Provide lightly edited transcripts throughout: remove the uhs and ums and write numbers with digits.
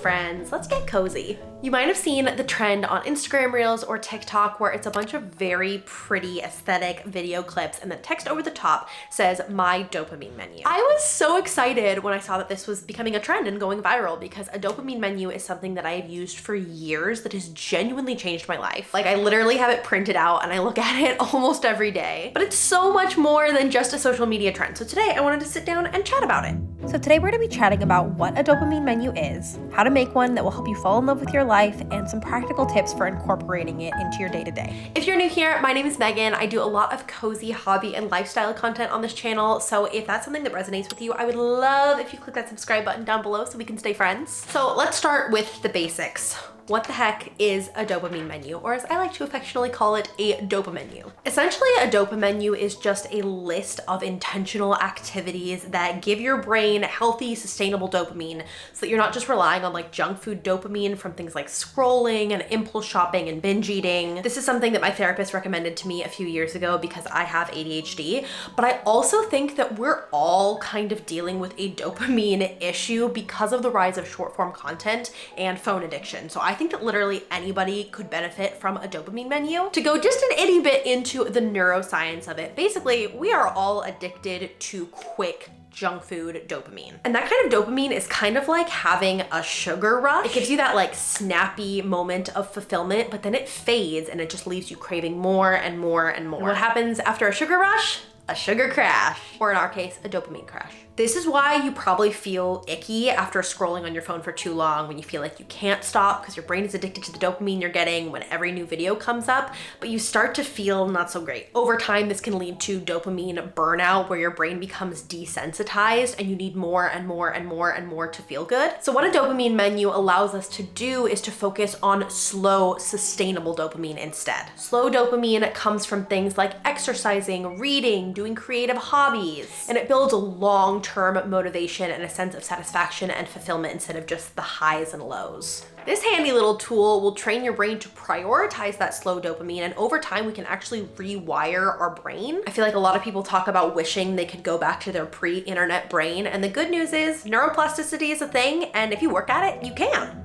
friends, let's get cozy. You might have seen the trend on Instagram Reels or TikTok where it's a bunch of very pretty aesthetic video clips and the text over the top says my dopamine menu. I was so excited when I saw that this was becoming a trend and going viral because a dopamine menu is something that I have used for years that has genuinely changed my life. Like, I literally have it printed out and I look at it almost every day. But it's so much more than just a social media trend. So today I wanted to sit down and chat about it. So today we're gonna be chatting about what a dopamine menu is, how to make one that will help you fall in love with your life, and some practical tips for incorporating it into your day-to-day. If you're new here, my name is Megan. I do a lot of cozy hobby and lifestyle content on this channel. So if that's something that resonates with you, I would love if you click that subscribe button down below so we can stay friends. So let's start with the basics. What the heck is a dopamine menu, or as I like to affectionately call it, a dopamenu? Essentially, a dopamenu is just a list of intentional activities that give your brain healthy, sustainable dopamine so that you're not just relying on like junk food dopamine from things like scrolling and impulse shopping and binge eating. This is something that my therapist recommended to me a few years ago because I have ADHD, but I also think that we're all kind of dealing with a dopamine issue because of the rise of short form content and phone addiction. So I think that literally anybody could benefit from a dopamine menu. To go just an itty bit into the neuroscience of it, basically, we are all addicted to quick junk food dopamine. And that kind of dopamine is kind of like having a sugar rush. It gives you that like snappy moment of fulfillment, but then it fades and it just leaves you craving more and more and more. And what happens after a sugar rush? A sugar crash, or in our case, a dopamine crash. This is why you probably feel icky after scrolling on your phone for too long, when you feel like you can't stop because your brain is addicted to the dopamine you're getting when every new video comes up, but you start to feel not so great. Over time, this can lead to dopamine burnout where your brain becomes desensitized and you need more and more and more and more to feel good. So what a dopamine menu allows us to do is to focus on slow, sustainable dopamine instead. Slow dopamine comes from things like exercising, reading, doing creative hobbies, and it builds a long-term motivation and a sense of satisfaction and fulfillment instead of just the highs and lows. This handy little tool will train your brain to prioritize that slow dopamine, and over time we can actually rewire our brain. I feel like a lot of people talk about wishing they could go back to their pre-internet brain, and the good news is neuroplasticity is a thing, and if you work at it, you can.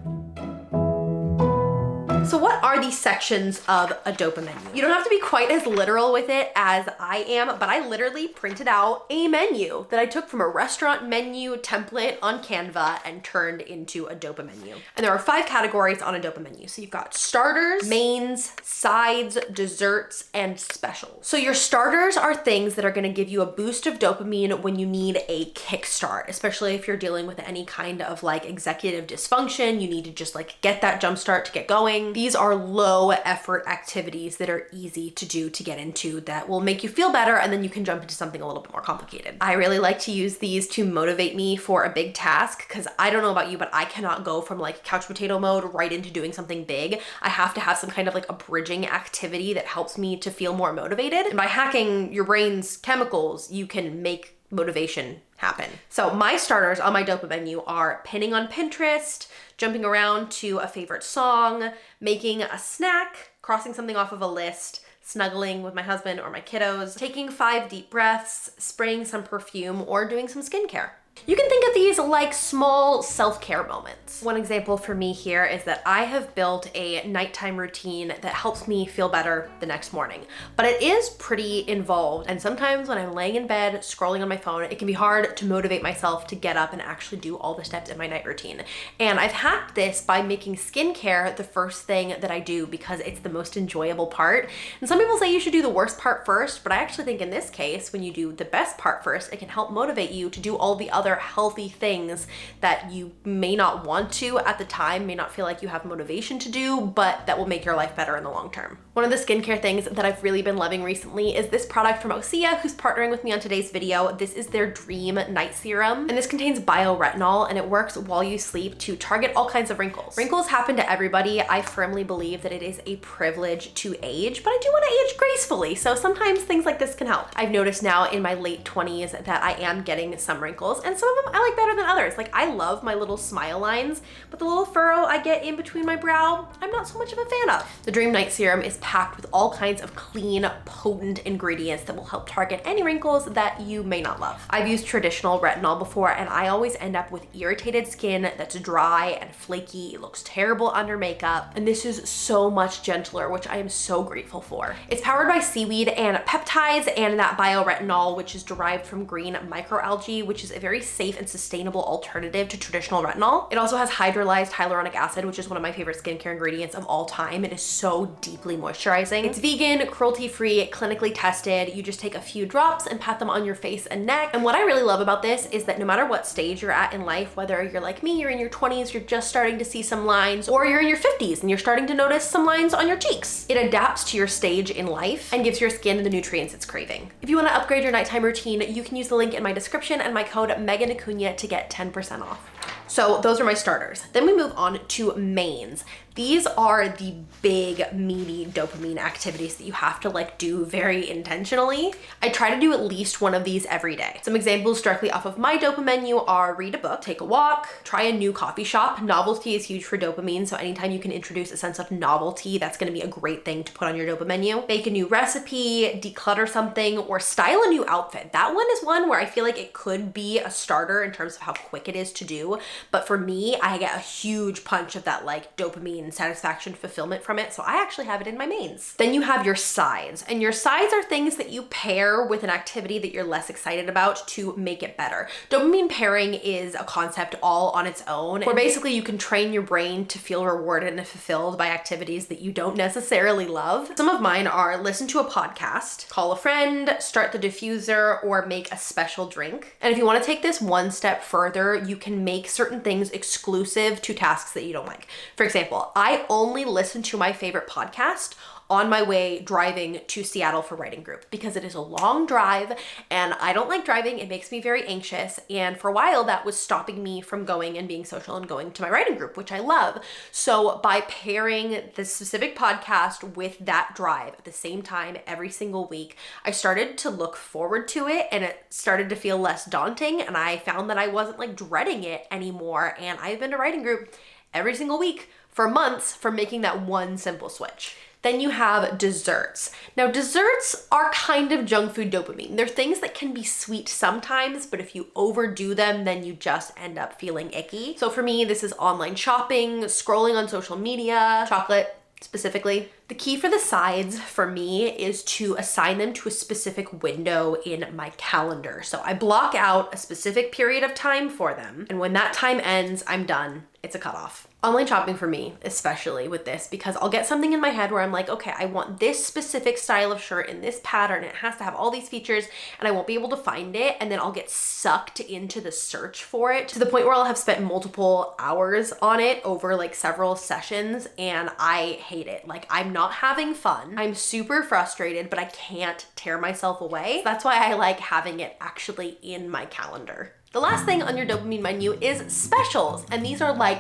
So what are these sections of a dopamine? You don't have to be quite as literal with it as I am, but I literally printed out a menu that I took from a restaurant menu template on Canva and turned into a dopamenu. And there are 5 categories on a dopamenu. So you've got starters, mains, sides, desserts, and specials. So your starters are things that are gonna give you a boost of dopamine when you need a kickstart, especially if you're dealing with any kind of like executive dysfunction, you need to just like get that jump start to get going. These are low effort activities that are easy to do, to get into, that will make you feel better, and then you can jump into something a little bit more complicated. I really like to use these to motivate me for a big task because I don't know about you, but I cannot go from like couch potato mode right into doing something big. I have to have some kind of like a bridging activity that helps me to feel more motivated. And by hacking your brain's chemicals, you can make motivation happen. So my starters on my dopamine menu are pinning on Pinterest, jumping around to a favorite song, making a snack, crossing something off of a list, snuggling with my husband or my kiddos, taking 5 deep breaths, spraying some perfume, or doing some skincare. You can think of these like small self-care moments. One example for me here is that I have built a nighttime routine that helps me feel better the next morning, but it is pretty involved. And sometimes when I'm laying in bed scrolling on my phone, it can be hard to motivate myself to get up and actually do all the steps in my night routine. And I've hacked this by making skincare the first thing that I do because it's the most enjoyable part. And some people say you should do the worst part first, but I actually think in this case, when you do the best part first, it can help motivate you to do all the other healthy things that you may not want to at the time, may not feel like you have motivation to do, but that will make your life better in the long term. One of the skincare things that I've really been loving recently is this product from Issaquah, who's partnering with me on today's video. This is their Dream Night Serum, and this contains bioretinol, and it works while you sleep to target all kinds of wrinkles. Wrinkles happen to everybody. I firmly believe that it is a privilege to age, but I do want to age gracefully, so sometimes things like this can help. I've noticed now in my late 20s that I am getting some wrinkles, and and some of them I like better than others. Like I love my little smile lines, but the little furrow I get in between my brow, I'm not so much of a fan of. The Dream Night Serum is packed with all kinds of clean, potent ingredients that will help target any wrinkles that you may not love. I've used traditional retinol before and I always end up with irritated skin that's dry and flaky. It looks terrible under makeup. And this is so much gentler, which I am so grateful for. It's powered by seaweed and peptides and that bioretinol, which is derived from green microalgae, which is a very safe and sustainable alternative to traditional retinol. It also has hydrolyzed hyaluronic acid, which is one of my favorite skincare ingredients of all time. It is so deeply moisturizing. It's vegan, cruelty-free, clinically tested. You just take a few drops and pat them on your face and neck. And what I really love about this is that no matter what stage you're at in life, whether you're like me, you're in your 20s, you're just starting to see some lines, or you're in your 50s and you're starting to notice some lines on your cheeks. It adapts to your stage in life and gives your skin the nutrients it's craving. If you want to upgrade your nighttime routine, you can use the link in my description and my code MEGANACUNA to get 10% off. So those are my starters. Then we move on to mains. These are the big, meaty dopamine activities that you have to like do very intentionally. I try to do at least one of these every day. Some examples directly off of my dopamenu are read a book, take a walk, try a new coffee shop. Novelty is huge for dopamine, so anytime you can introduce a sense of novelty, that's gonna be a great thing to put on your dopamenu. Bake a new recipe, declutter something, or style a new outfit. That one is one where I feel like it could be a starter in terms of how quick it is to do, but for me, I get a huge punch of that like dopamine satisfaction, fulfillment from it. So I actually have it in my mains. Then you have your sides, and your sides are things that you pair with an activity that you're less excited about to make it better. Dopamine pairing is a concept all on its own, where basically you can train your brain to feel rewarded and fulfilled by activities that you don't necessarily love. Some of mine are listen to a podcast, call a friend, start the diffuser, or make a special drink. And if you want to take this one step further, you can make certain things exclusive to tasks that you don't like. For example, I only listen to my favorite podcast on my way driving to Seattle for writing group because it is a long drive and I don't like driving. It makes me very anxious. And for a while that was stopping me from going and being social and going to my writing group, which I love. So by pairing this specific podcast with that drive at the same time every single week, I started to look forward to it and it started to feel less daunting. And I found that I wasn't like dreading it anymore. And I've been to writing group every single week for months for making that one simple switch. Then you have desserts. Now desserts are kind of junk food dopamine. They're things that can be sweet sometimes, but if you overdo them, then you just end up feeling icky. So for me, this is online shopping, scrolling on social media, chocolate specifically. The key for the sides for me is to assign them to a specific window in my calendar. So I block out a specific period of time for them. And when that time ends, I'm done. It's a cutoff. Online shopping for me, especially with this, because I'll get something in my head where I'm like, okay, I want this specific style of shirt in this pattern. It has to have all these features and I won't be able to find it. And then I'll get sucked into the search for it to the point where I'll have spent multiple hours on it over like several sessions and I hate it. Like I'm not having fun. I'm super frustrated, but I can't tear myself away. That's why I like having it actually in my calendar. The last thing on your dopamine menu is specials, and these are like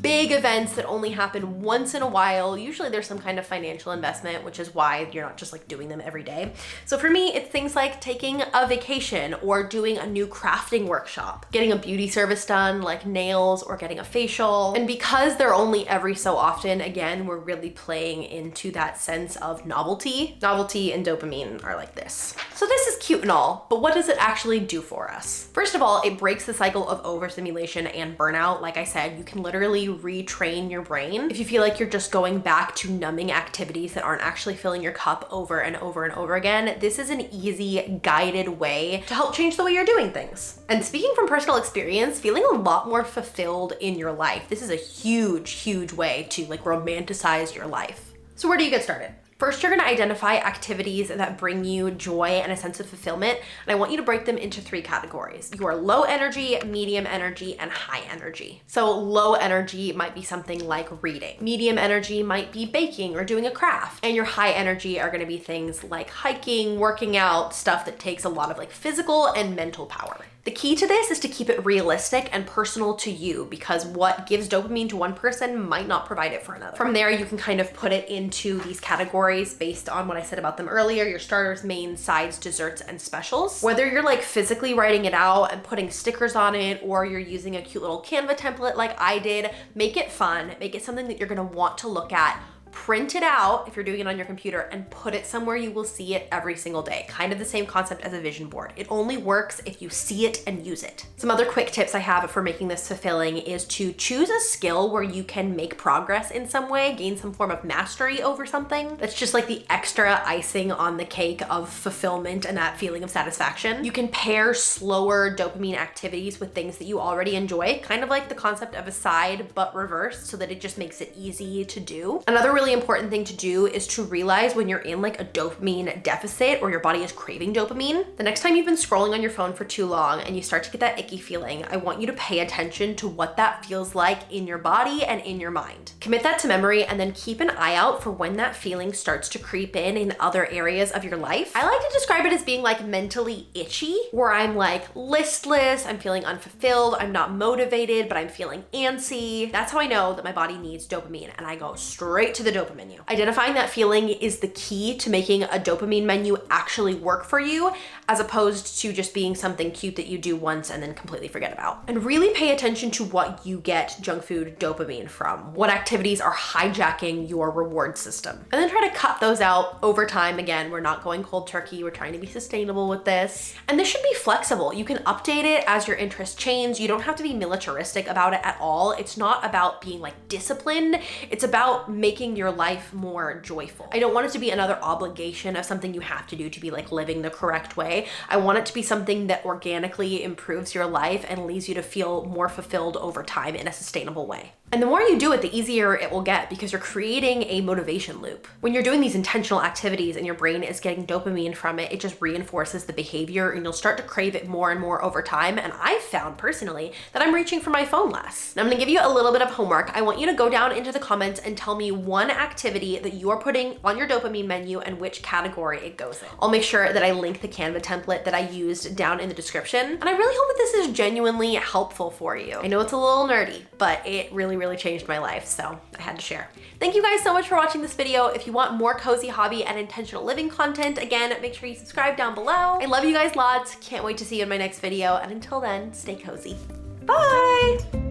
big events that only happen once in a while. Usually there's some kind of financial investment, which is why you're not just like doing them every day. So for me, it's things like taking a vacation or doing a new crafting workshop, getting a beauty service done like nails or getting a facial. And because they're only every so often, again, we're really playing into that sense of novelty. Novelty and dopamine are like this. So this is cute and all, but what does it actually do for us? First of all, it breaks the cycle of overstimulation and burnout. Like I said, you can literally retrain your brain. If you feel like you're just going back to numbing activities that aren't actually filling your cup over and over and over again, this is an easy, guided way to help change the way you're doing things. And speaking from personal experience, feeling a lot more fulfilled in your life. This is a huge, huge way to like romanticize your life. So where do you get started? First, you're gonna identify activities that bring you joy and a sense of fulfillment, and I want you to break them into 3 categories. Your low energy, medium energy, and high energy. So low energy might be something like reading. Medium energy might be baking or doing a craft. And your high energy are gonna be things like hiking, working out, stuff that takes a lot of like physical and mental power. The key to this is to keep it realistic and personal to you, because what gives dopamine to one person might not provide it for another. From there, you can kind of put it into these categories based on what I said about them earlier: your starters, mains, sides, desserts, and specials. Whether you're like physically writing it out and putting stickers on it, or you're using a cute little Canva template like I did, make it fun, make it something that you're gonna want to look at. Print it out if you're doing it on your computer and put it somewhere you will see it every single day. Kind of the same concept as a vision board. It only works if you see it and use it. Some other quick tips I have for making this fulfilling is to choose a skill where you can make progress in some way, gain some form of mastery over something. That's just like the extra icing on the cake of fulfillment and that feeling of satisfaction. You can pair slower dopamine activities with things that you already enjoy, kind of like the concept of a side but reversed, so that it just makes it easy to do. Another really important thing to do is to realize when you're in like a dopamine deficit or your body is craving dopamine. The next time you've been scrolling on your phone for too long and you start to get that icky feeling, I want you to pay attention to what that feels like in your body and in your mind. Commit that to memory and then keep an eye out for when that feeling starts to creep in other areas of your life. I like to describe it as being like mentally itchy, where I'm like listless, I'm feeling unfulfilled, I'm not motivated, but I'm feeling antsy. That's how I know that my body needs dopamine, and I go straight to the dopamenu. Identifying that feeling is the key to making a dopamine menu actually work for you, as opposed to just being something cute that you do once and then completely forget about. And really pay attention to what you get junk food dopamine from, what activities are hijacking your reward system. And then try to cut those out over time. Again, we're not going cold turkey, we're trying to be sustainable with this. And this should be flexible. You can update it as your interests change. You don't have to be militaristic about it at all. It's not about being like disciplined, it's about making your life more joyful. I don't want it to be another obligation of something you have to do to be like living the correct way. I want it to be something that organically improves your life and leads you to feel more fulfilled over time in a sustainable way. And the more you do it, the easier it will get, because you're creating a motivation loop. When you're doing these intentional activities and your brain is getting dopamine from it, it just reinforces the behavior and you'll start to crave it more and more over time. And I've found personally that I'm reaching for my phone less. Now I'm gonna give you a little bit of homework. I want you to go down into the comments and tell me one activity that you are putting on your dopamine menu and which category it goes in. I'll make sure that I link the Canva template that I used down in the description. And I really hope that this is genuinely helpful for you. I know it's a little nerdy, but it really changed my life, so I had to share. Thank you guys so much for watching this video. If you want more cozy hobby and intentional living content, again, make sure you subscribe down below. I love you guys lots. Can't wait to see you in my next video. And until then, stay cozy. Bye.